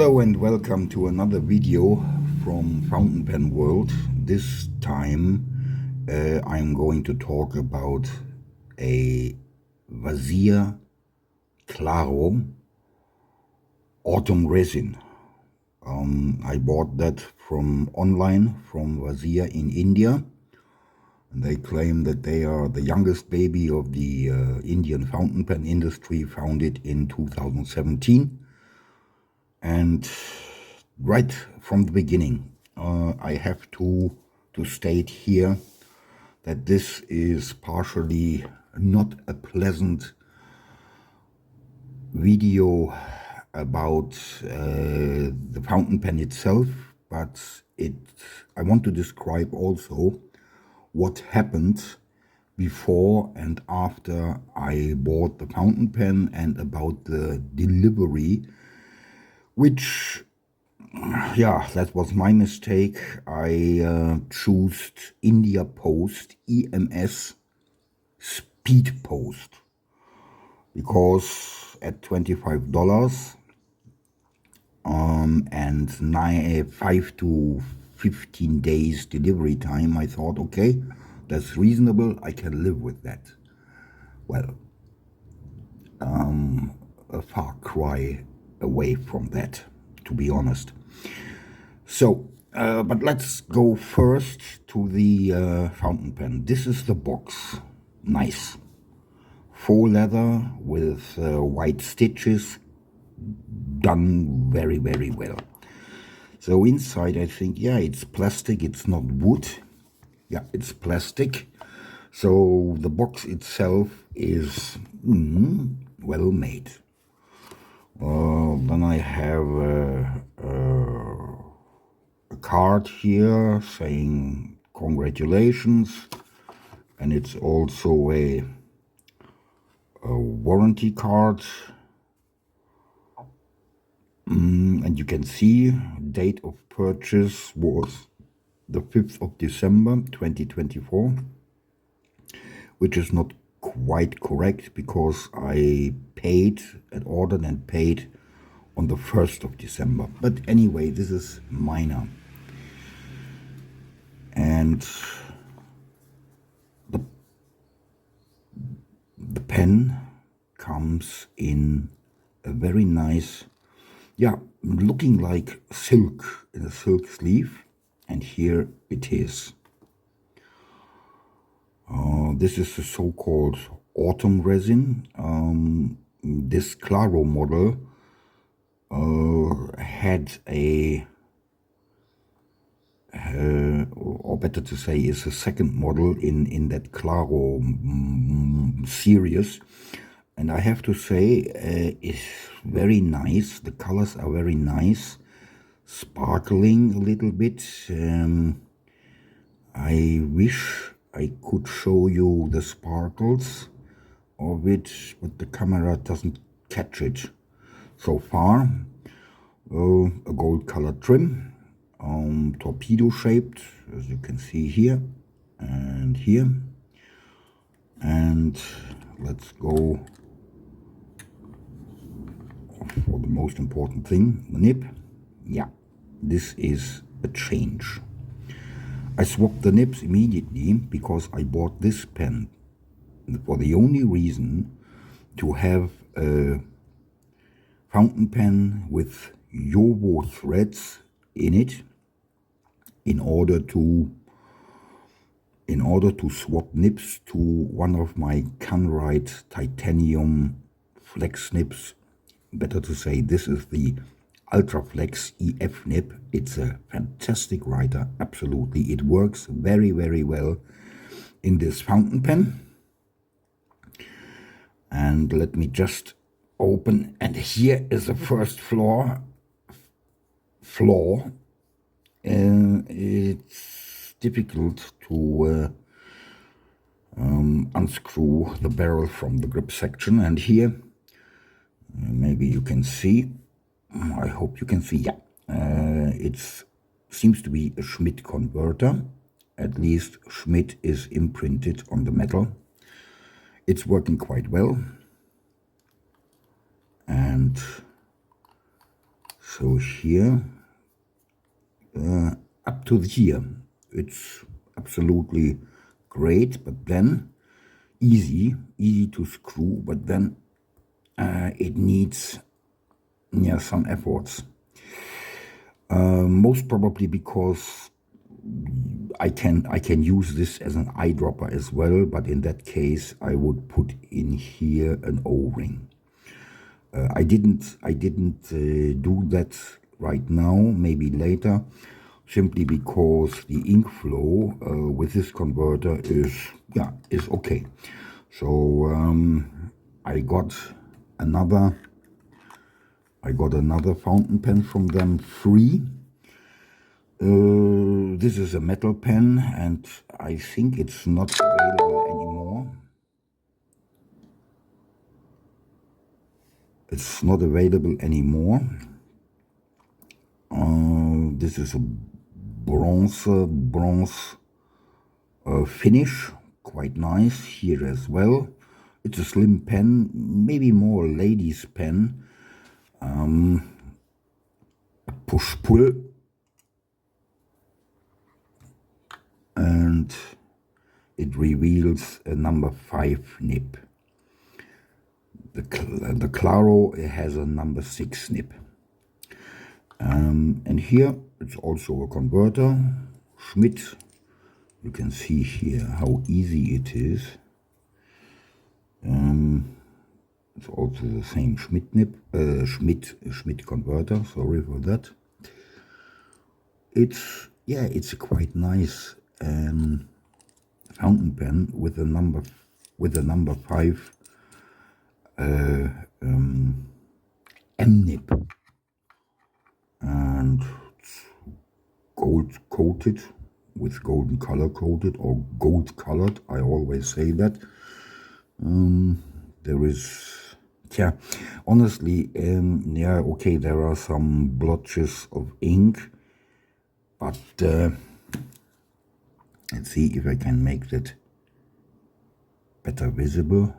Hello and welcome to another video from Fountain Pen World. This time I'm going to talk about a Vazir Claro Autumn Resin. I bought that from online from Vazir in India. And they claim that they are the youngest baby of the Indian fountain pen industry, founded in 2017. And right from the beginning, I have to state here that this is partially not a pleasant video about the fountain pen itself, but I want to describe also what happened before and after I bought the fountain pen, and about the delivery, which, yeah, that was my mistake. I chose India Post EMS Speed Post because at $25 and 5 to 15 days delivery time, I thought, okay, that's reasonable, I can live with that. Well, a far cry away from that, to be honest. So, but let's go first to the fountain pen. This is the box. Nice. Faux leather with white stitches, done very, very well. So inside, I think, yeah, it's plastic, it's not wood. Yeah, it's plastic. So the box itself is well made. Then I have a card here saying congratulations, and it's also a warranty card. And you can see date of purchase was the 5th of December 2024, which is not quite correct because I ordered and paid on the 1st of December. But anyway, this is minor. And the pen comes in a very nice, yeah, looking like silk, in a silk sleeve. And here it is. This is the so-called autumn resin. This Claro model had or better to say, is a second model in that Claro series. And I have to say, it's very nice. The colors are very nice, sparkling a little bit. I wish I could show you the sparkles of it, but the camera doesn't catch it so far. A gold colored trim, torpedo shaped, as you can see here and here. And let's go for the most important thing, the nib. Yeah, this is a change. I swapped the nibs immediately because I bought this pen for the only reason to have a fountain pen with Jowo threads in it, in order to swap nibs to one of my Canrite titanium flex nibs. Better to say, this is the Ultra Flex EF nib. It's a fantastic writer, absolutely. It works very, very well in this fountain pen. And let me just open, and here is the first flaw. It's difficult to unscrew the barrel from the grip section, and here maybe you can see, I hope you can see, yeah, it seems to be a Schmidt converter. At least Schmidt is imprinted on the metal. It's working quite well. And So here, up to here, it's absolutely great, but then easy to screw, but then it needs some efforts. Most probably because I can use this as an eyedropper as well, but in that case I would put in here an O-ring. I didn't do that right now, maybe later, simply because the ink flow with this converter is okay. So I got another fountain pen from them, free. This is a metal pen, and I think it's not available anymore. It's not available anymore. This is a bronze finish, quite nice here as well. It's a slim pen, maybe more ladies' pen. Push-pull, and it reveals a number 5 nib. The Claro has a number 6 nib. And here it's also a converter, Schmidt. You can see here how easy it is. It's also the same Schmidt nib, Schmidt converter. Sorry for that. It's a quite nice fountain pen with a number 5 M nib, and it's gold coated, with golden color coated, or gold colored. I always say that. There is, honestly, okay, there are some blotches of ink, but let's see if I can make that better visible.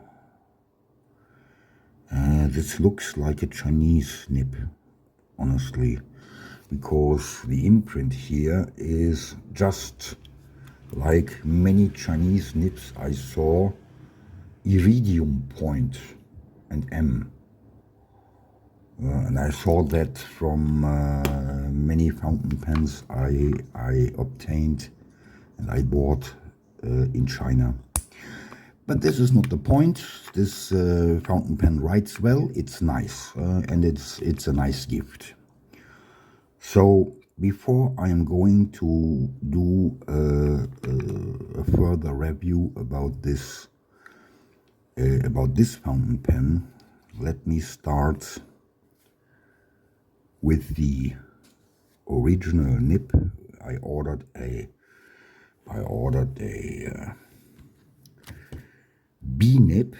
This looks like a Chinese nib, honestly, because the imprint here is just like many Chinese nibs I saw, iridium point and M. And I saw that from many fountain pens I obtained and I bought in China. But this is not the point. This fountain pen writes well, it's nice, and it's a nice gift. So before I am going to do a further review about this fountain pen, let me start with the original nib. I ordered a B nib.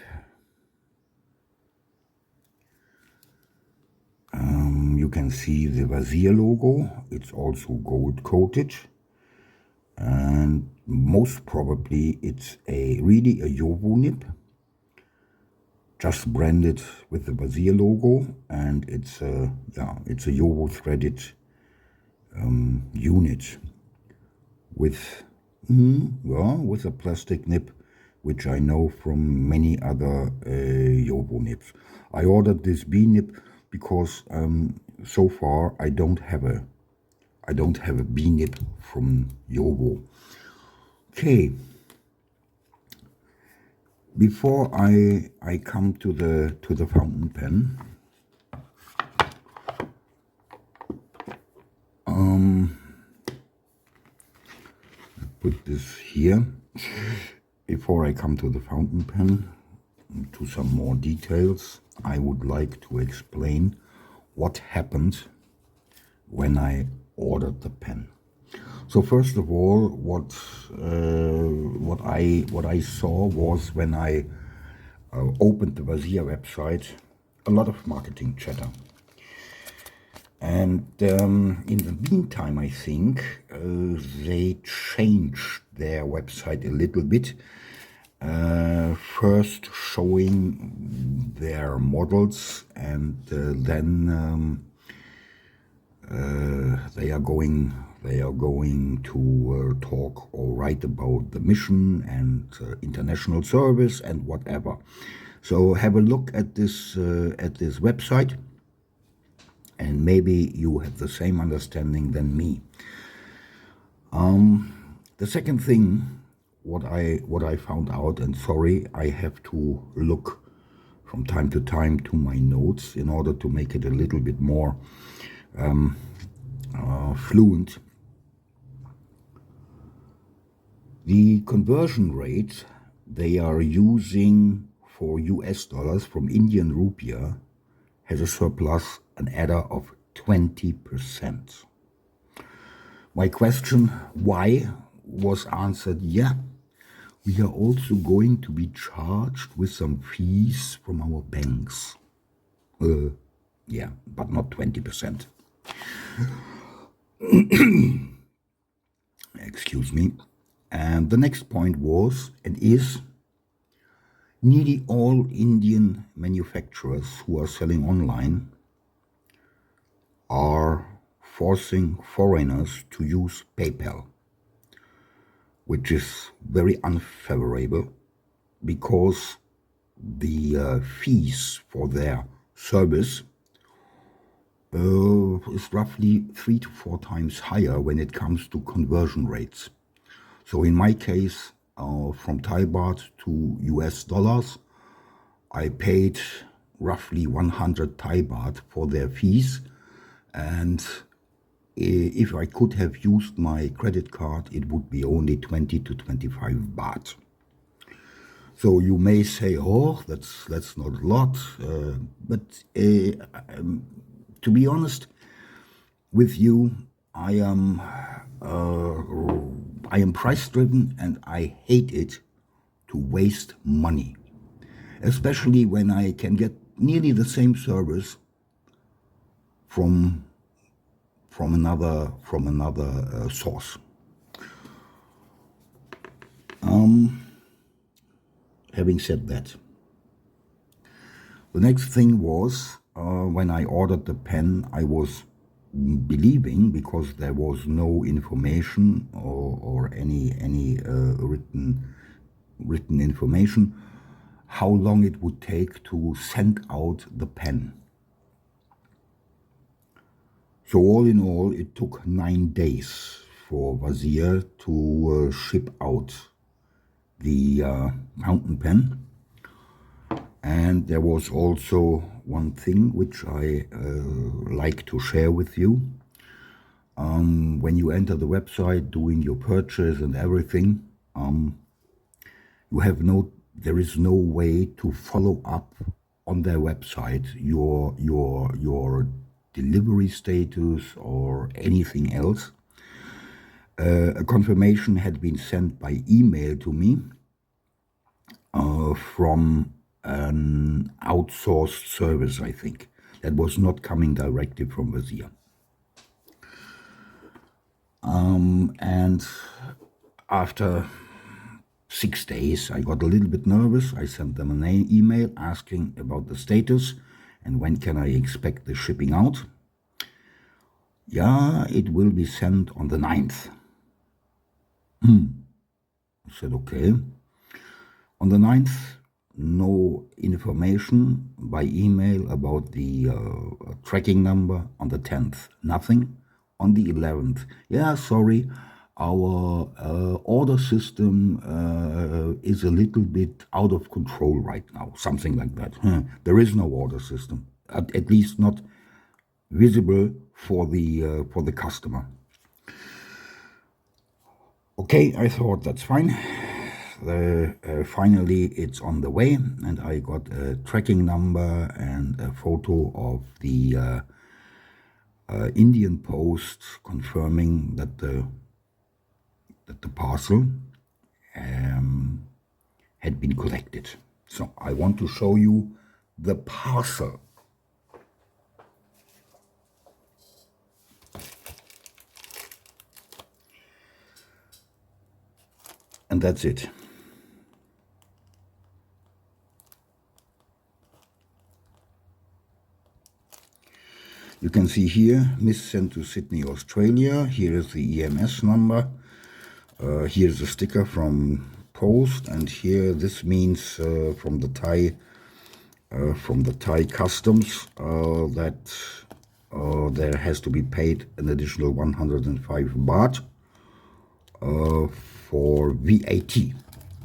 You can see the Vazir logo. It's also gold coated, and most probably it's really a Jowo nib, just branded with the Vazir logo, and it's a Jowo threaded unit with a plastic nib, which I know from many other Jowo nibs. I ordered this B nib because so far I don't have a B nib from Jowo. Okay. Before I come to the fountain pen, put this here. Before I come to the fountain pen, to some more details, I would like to explain what happened when I ordered the pen. So first of all, what I saw was, when I opened the Vazir website, a lot of marketing chatter. And in the meantime, I think they changed their website a little bit. First showing their models, and then They are going to talk or write about the mission and international service and whatever. So have a look at this website, and maybe you have the same understanding than me. The second thing, what I found out, and sorry, I have to look from time to time to my notes in order to make it a little bit more fluent. The conversion rate they are using for US dollars from Indian rupiah has a surplus, an adder of 20%. My question, why, was answered, yeah, we are also going to be charged with some fees from our banks. Yeah, but not 20%. Excuse me. And the next point was and is, nearly all Indian manufacturers who are selling online are forcing foreigners to use PayPal, which is very unfavorable because the fees for their service is roughly 3 to 4 times higher when it comes to conversion rates. So in my case, from Thai baht to US dollars, I paid roughly 100 Thai baht for their fees, and if I could have used my credit card, it would be only 20 to 25 baht. So you may say, oh, that's not a lot, but to be honest with you, I am price-driven, and I hate it to waste money, especially when I can get nearly the same service from another source. Having said that, the next thing was when I ordered the pen, I was believing, because there was no information or any written information, how long it would take to send out the pen. So all in all, it took 9 days for Vazir to ship out the fountain pen. And there was also one thing which I like to share with you. When you enter the website doing your purchase and everything, there is no way to follow up on their website your delivery status or anything else. A confirmation had been sent by email to me from an outsourced service, I think, that was not coming directly from Vazir. And after 6 days, I got a little bit nervous. I sent them an email asking about the status and when can I expect the shipping out. Yeah, it will be sent on the 9th. I said, okay. On the 9th, no information by email about the tracking number. On the 10th, nothing. On the 11th, yeah, sorry, our order system is a little bit out of control right now, something like that. There is no order system, at least not visible for the customer. Okay, I thought that's fine. Finally, it's on the way, and I got a tracking number and a photo of the Indian Post confirming that the parcel had been collected. So I want to show you the parcel. And that's it. You can see here, miss sent to Sydney, Australia. Here is the EMS number. Here's a sticker from post, and here this means from the Thai customs that there has to be paid an additional 105 baht for VAT,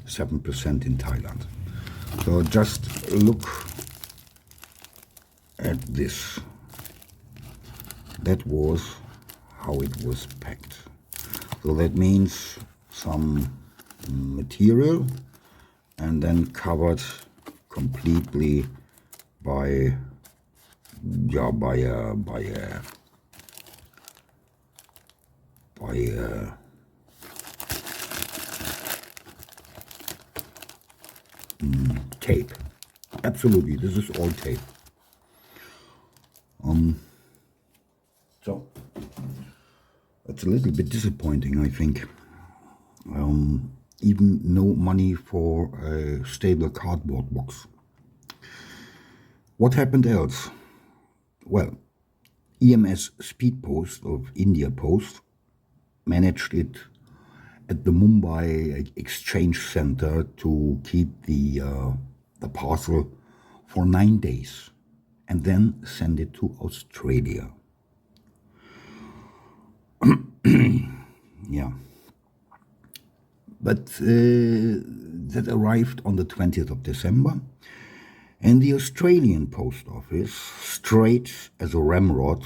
7% in Thailand. So just look at this. That was how it was packed. So that means some material and then covered completely by tape. Absolutely, this is all tape. So that's a little bit disappointing, I think. Even no money for a stable cardboard box. What happened else? Well, EMS Speed Post of India Post managed it at the Mumbai Exchange Center to keep the parcel for 9 days and then send it to Australia. Yeah. But that arrived on the 20th of December, and the Australian Post Office, straight as a ramrod,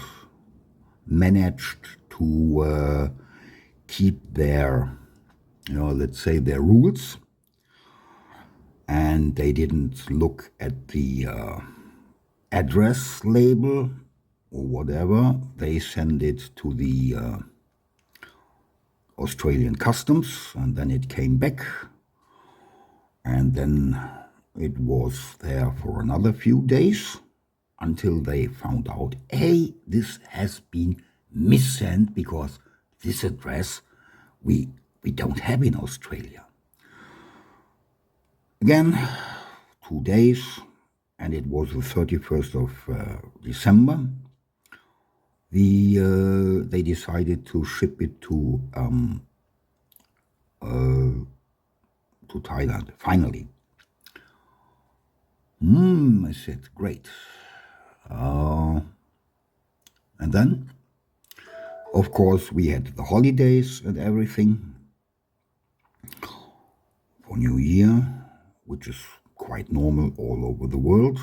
managed to keep their, let's say their rules, and they didn't look at the address label or whatever. They send it to the Australian customs, and then it came back, and then it was there for another few days until they found out, hey, this has been missent because this address we don't have in Australia. Again, 2 days, and it was the 31st of December. They decided to ship it to Thailand, finally. I said, great. And then, of course, we had the holidays and everything for New Year, which is quite normal all over the world.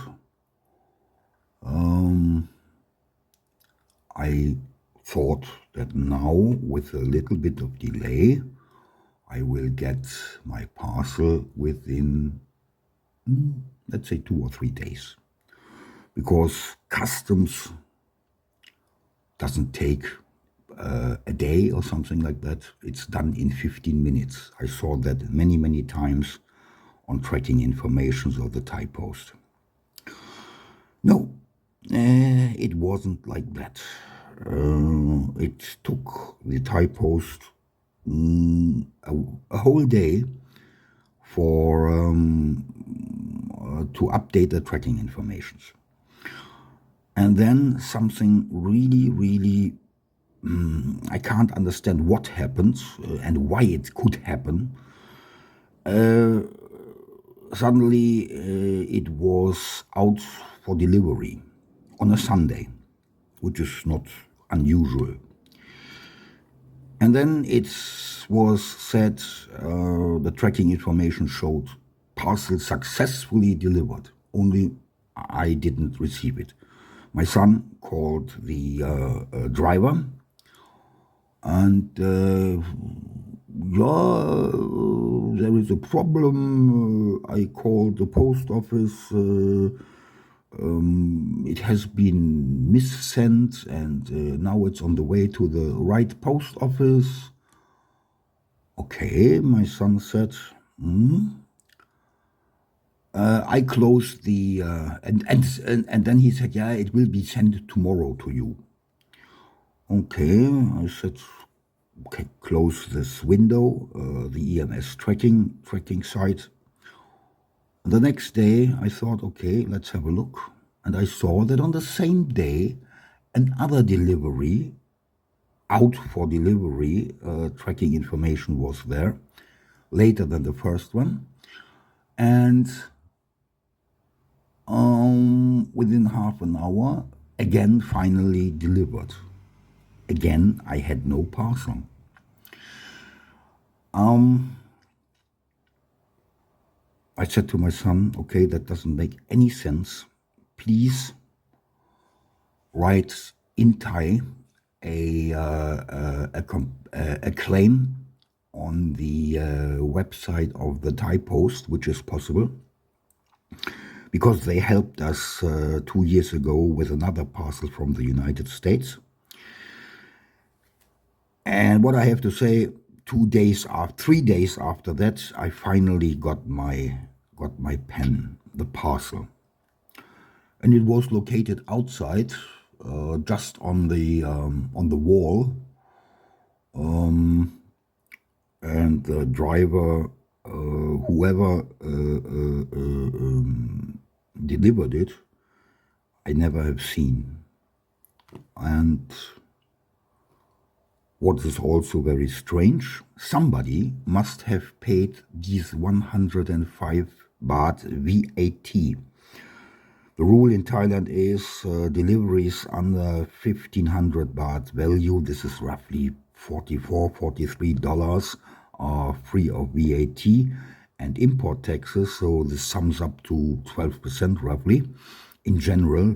I thought that now, with a little bit of delay, I will get my parcel within, let's say, 2 or 3 days. Because customs doesn't take a day or something like that. It's done in 15 minutes. I saw that many, many times on tracking informations of the Thai Post. No, it wasn't like that. It took the Thai Post a whole day for to update the tracking informations. And then something really, I can't understand what happened and why it could happen. Suddenly it was out for delivery on a Sunday, which is not unusual. And then it was said the tracking information showed parcel successfully delivered, only I didn't receive it. My son called the driver, and yeah, there is a problem. I called the post office. It has been missent, and now it's on the way to the right post office. Okay, my son said. I closed the and then he said, yeah, it will be sent tomorrow to you. Okay, I said, okay, close this window, the EMS tracking site. The next day, I thought, okay, let's have a look. And I saw that on the same day, Another delivery, out for delivery, tracking information was there, later than the first one. And within half an hour, again, finally delivered. Again, I had no parcel. I said to my son, okay, that doesn't make any sense. Please write in Thai a claim on the website of the Thai Post, which is possible, because they helped us 2 years ago with another parcel from the United States. And what I have to say, 3 days after that, I finally got my pen, the parcel, and it was located outside, just on the wall, and the driver, whoever delivered it, I never have seen. And what is also very strange, somebody must have paid these 105 baht VAT. The rule in Thailand is deliveries under 1,500 baht value, this is roughly $43, are free of VAT and import taxes, so this sums up to 12% roughly. In general,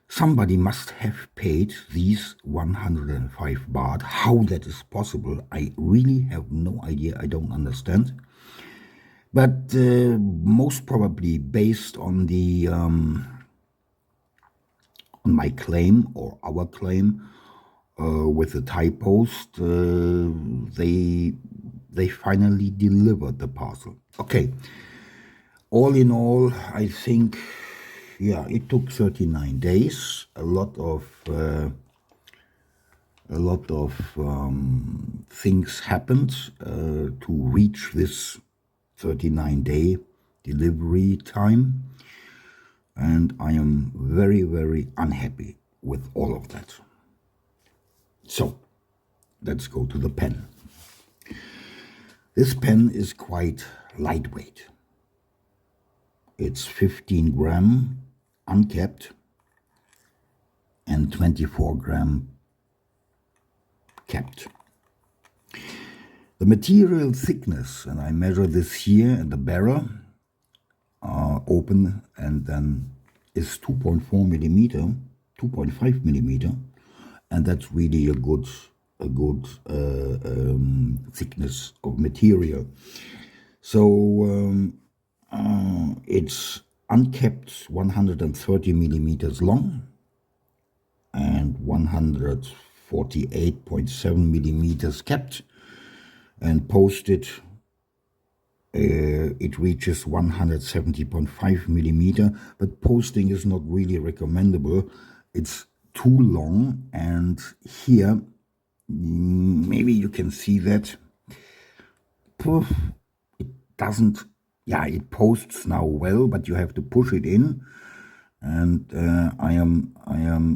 somebody must have paid these 105 baht. How that is possible, I really have no idea, I don't understand. But most probably based on the on my claim or our claim with the Thai Post, they finally delivered the parcel. Okay, all in all, I think, yeah, it took 39 days. A lot of things happened to reach this 39-day delivery time, and I am very, very unhappy with all of that. So let's go to the pen. This pen is quite lightweight. It's 15 gram uncapped and 24 gram capped. The material thickness, and I measure this here in the barrel, open, and then is 2.4 millimeter, 2.5 millimeter, and that's really a good thickness of material. So it's uncapped 130 millimeters long and 148.7 millimeters capped, and posted it reaches 170.5 millimeter, but posting is not really recommendable. It's too long, and here maybe you can see that it doesn't, yeah, it posts now well, but you have to push it in, and I am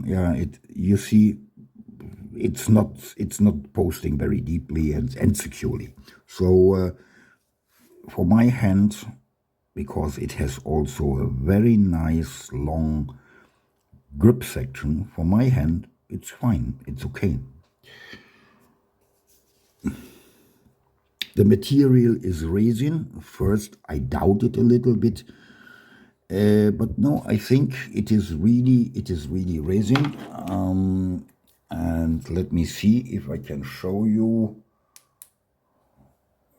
yeah, you see it's not posting very deeply and securely. So for my hand, because it has also a very nice long grip section, for my hand it's fine, it's okay. The material is resin. First I doubted a little bit, but no, I think it is really resin. And let me see if I can show you.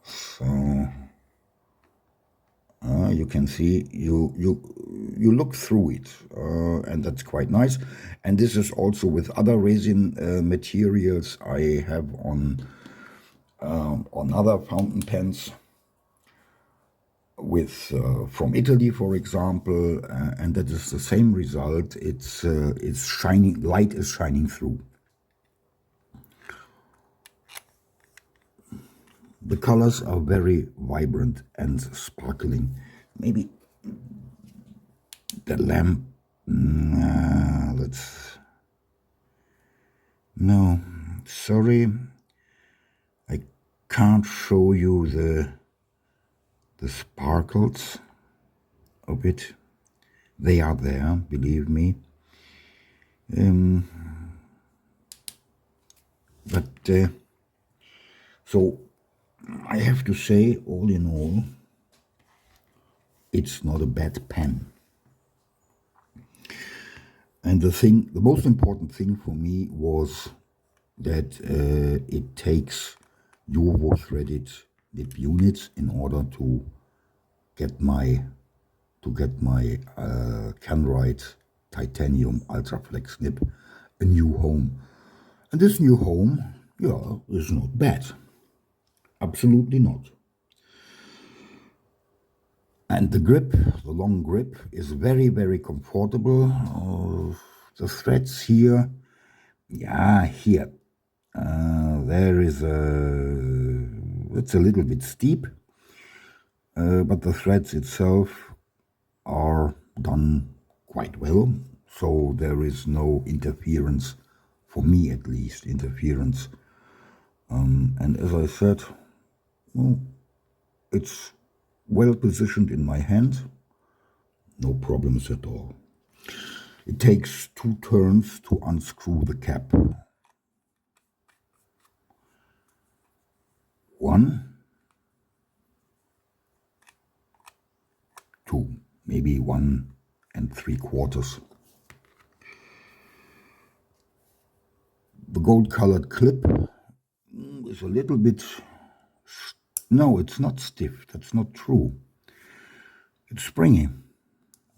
So you can see, you look through it, and that's quite nice. And this is also with other resin materials I have on other fountain pens, with from Italy, for example, and that is the same result. It's shining, light is shining through. The colors are very vibrant and sparkling. Maybe the lamp, let's No, sorry, I can't show you the sparkles of it. They are there, believe me. So I have to say, all in all, it's not a bad pen. And the most important thing for me was that it takes Jowo threaded nib units in order to get my Canrite titanium ultraflex nib a new home. And this new home, yeah, is not bad. Absolutely not. And the grip, the long grip, is very, very comfortable. The threads here, yeah, here. There is it's a little bit steep, but the threads itself are done quite well. So there is no interference, for me at least, interference. And as I said, well, it's well positioned in my hand, no problems at all. It takes 2 turns to unscrew the cap. 1, 2, maybe 1 3/4. The gold-colored clip is a little bit... No, it's not stiff. That's not true. It's springy.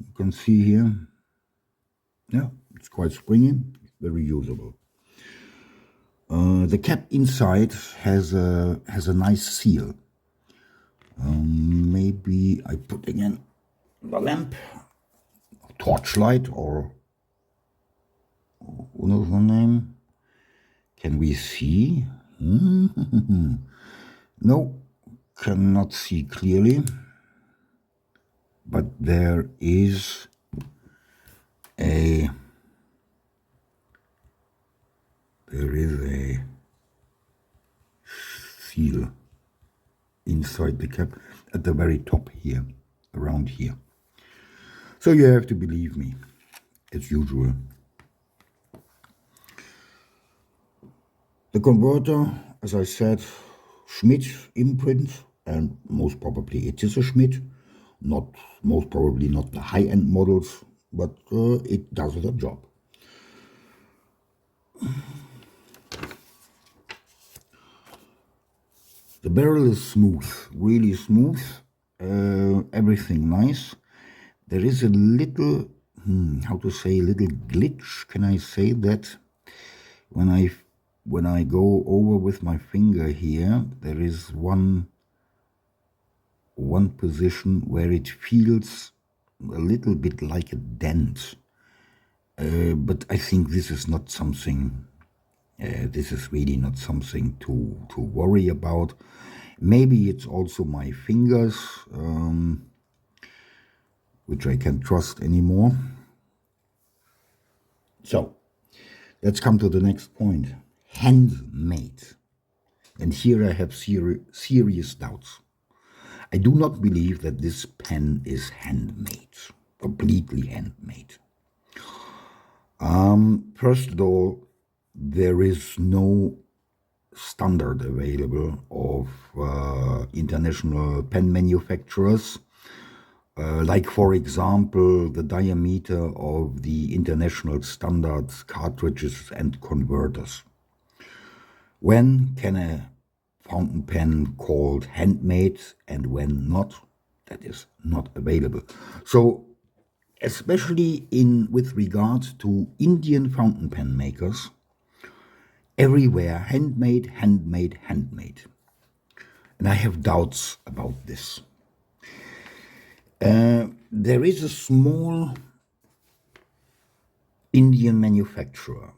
You can see here. Yeah, it's quite springy. Very usable. The cap inside has a nice seal. Maybe I put again the lamp, torchlight, or another name. Can we see? No, cannot see clearly. But there is a seal inside the cap at the very top here, around here. So you have to believe me, as usual. The converter, as I said, Schmidt imprint, and most probably it is a Schmidt. Most probably not the high-end models, but it does the job. The barrel is smooth, really smooth, everything nice. There is a little, how to say, little glitch, can I say that? When I go over with my finger here, there is one position where it feels a little bit like a dent. But I think this is not something, this is really not something to worry about. Maybe it's also my fingers, which I can't trust anymore. So, let's come to the next point. Handmade. And here I have serious doubts. I do not believe that this pen is handmade, completely handmade. First of all, there is no standard available of international pen manufacturers, like for example the diameter of the international standards cartridges and converters. When can a fountain pen called handmade and when not? That is not available. So especially with regard to Indian fountain pen makers, everywhere handmade, handmade, handmade. And I have doubts about this. There is a small Indian manufacturer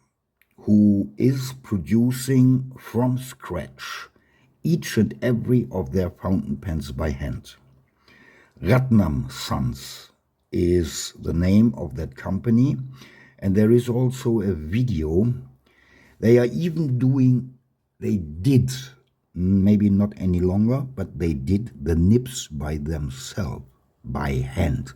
who is producing from scratch each and every of their fountain pens by hand. Ratnam Sons is the name of that company, and there is also a video They are even doing, they did, maybe not any longer, but they did the nibs by themselves, by hand.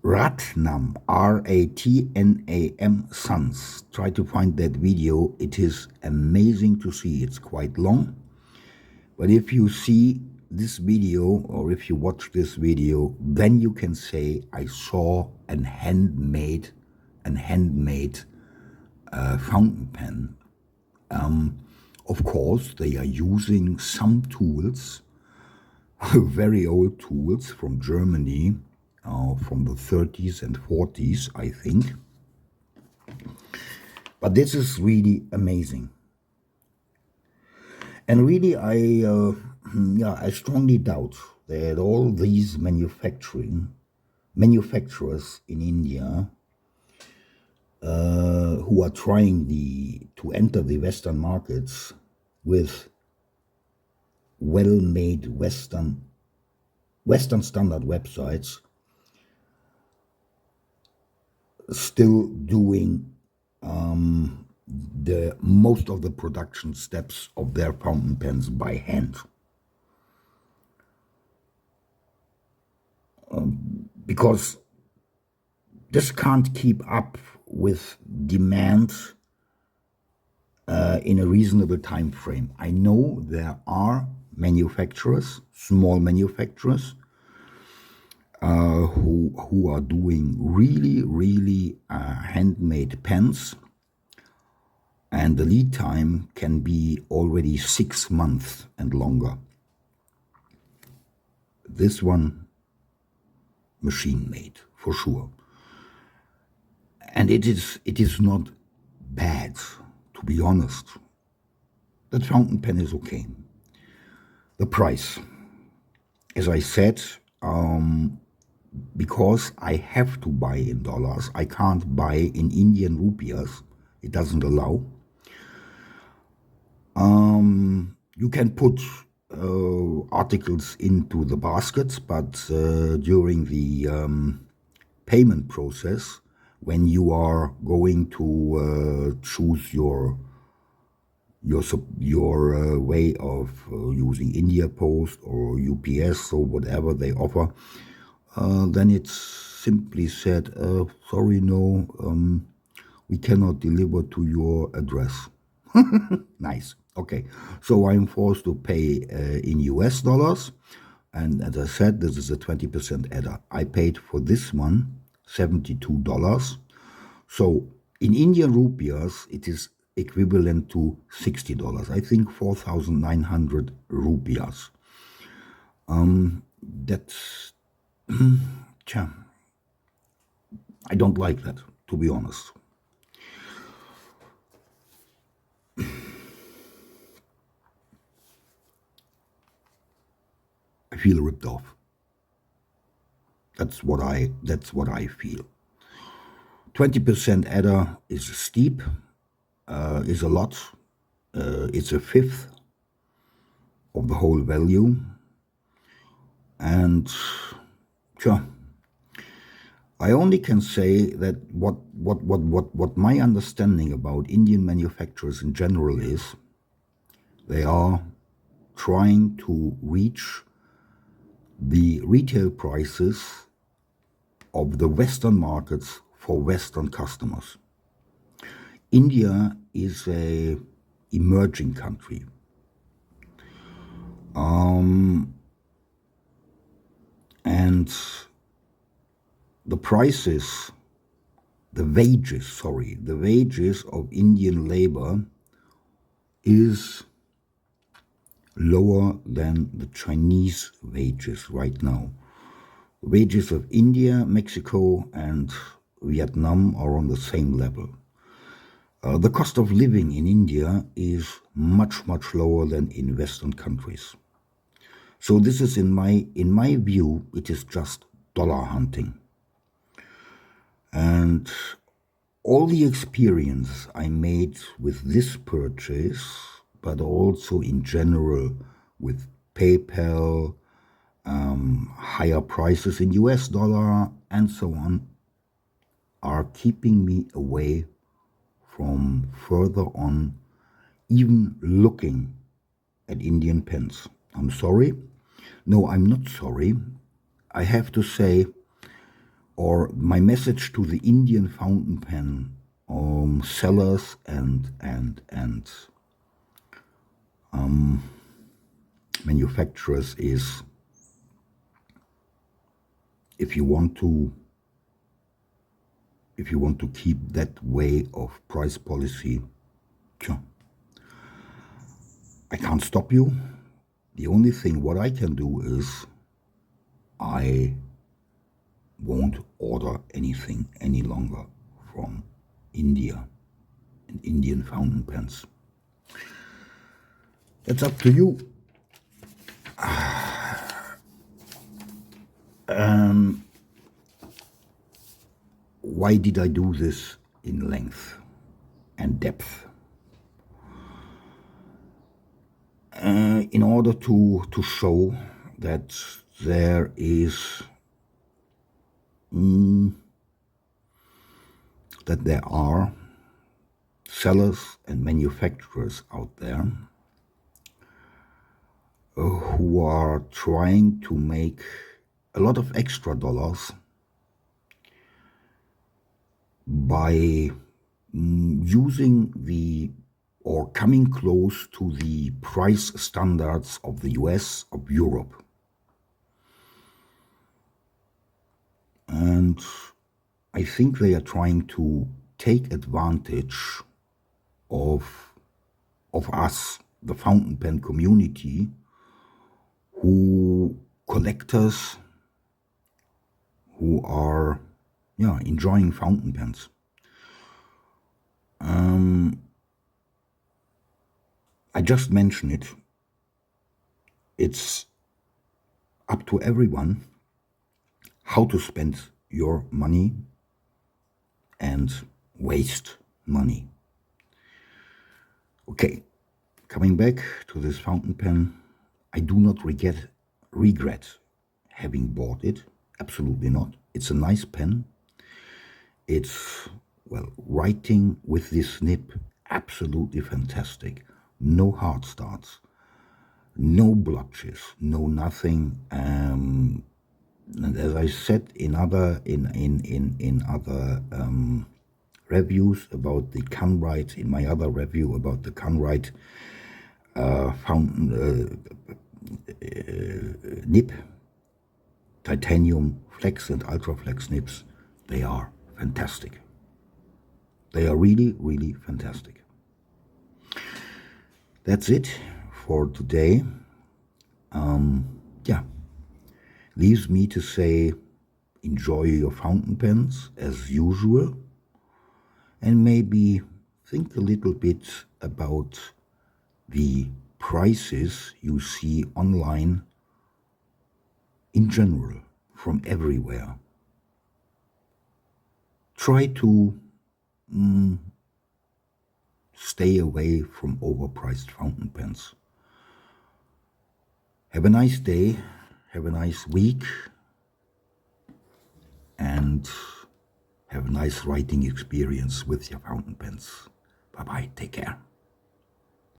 Ratnam, Ratnam Sons. Try to find that video. It is amazing to see. It's quite long. But if you see this video, or if you watch this video, then you can say, I saw a handmade fountain pen. Of course, they are using some tools, very old tools from Germany, from the 30s and 40s, I think. But this is really amazing. And really, I strongly doubt that all these manufacturers in India who are trying to enter the Western markets with well-made Western standard websites, still doing the most of the production steps of their fountain pens by hand. Because this can't keep up with demand in a reasonable time frame. I know there are manufacturers, small manufacturers, who are doing really handmade pens, and the lead time can be already 6 months and longer. This one, machine made for sure, and it is not bad, to be honest. That fountain pen is okay. The price, as I said, because I have to buy in dollars, I can't buy in Indian rupees. It doesn't allow. You can put articles into the baskets, but during the payment process, when you are going to choose your way of using India Post or UPS or whatever they offer, then it's simply said, sorry, no, we cannot deliver to your address. Nice. Okay, so I'm forced to pay in US dollars, and as I said, this is a 20% adder. I paid for this one $72. So in Indian rupees, it is equivalent to $60. I think 4,900 rupees. That's I don't like that, to be honest. I feel ripped off. That's what I feel. 20% adder is steep, is a lot. It's a fifth of the whole value, and I only can say that what my understanding about Indian manufacturers in general is, they are trying to reach the retail prices of the Western markets for Western customers. India is a emerging country. And the prices, the wages of Indian labor is lower than the Chinese wages right now. Wages of India, Mexico, and Vietnam are on the same level. The cost of living in India is much lower than in Western countries. So this is, in my view, it is just dollar hunting. And all the experience I made with this purchase, but also in general with PayPal, higher prices in US dollar, and so on, are keeping me away from further on even looking at Indian pens. I'm sorry. No, I'm not sorry. I have to say, or my message to the Indian fountain pen sellers and manufacturers is, if you want to keep that way of price policy, I can't stop you. The only thing what I can do is I won't order anything any longer from India and Indian fountain pens. It's up to you. Why did I do this in length and depth? In order to show that there is that there are sellers and manufacturers out there who are trying to make a lot of extra dollars by using the or coming close to the price standards of the US, of Europe. And I think they are trying to take advantage of us, the fountain pen community, who collectors who are enjoying fountain pens. I just mentioned it. It's up to everyone how to spend your money and waste money. Okay, coming back to this fountain pen, I do not regret having bought it. Absolutely not. It's a nice pen. It's, well, writing with this nib, absolutely fantastic. No hard starts, no blotches, no nothing. And as I said in other reviews about the Canwright, in my other review about the Canwright fountain nib, titanium flex and ultra flex nibs, they are fantastic. They are really, really fantastic. That's it for today. Leaves me to say, enjoy your fountain pens as usual, and maybe think a little bit about the prices you see online in general, from everywhere. Try to stay away from overpriced fountain pens. Have a nice day, have a nice week, and have a nice writing experience with your fountain pens. Bye-bye, take care.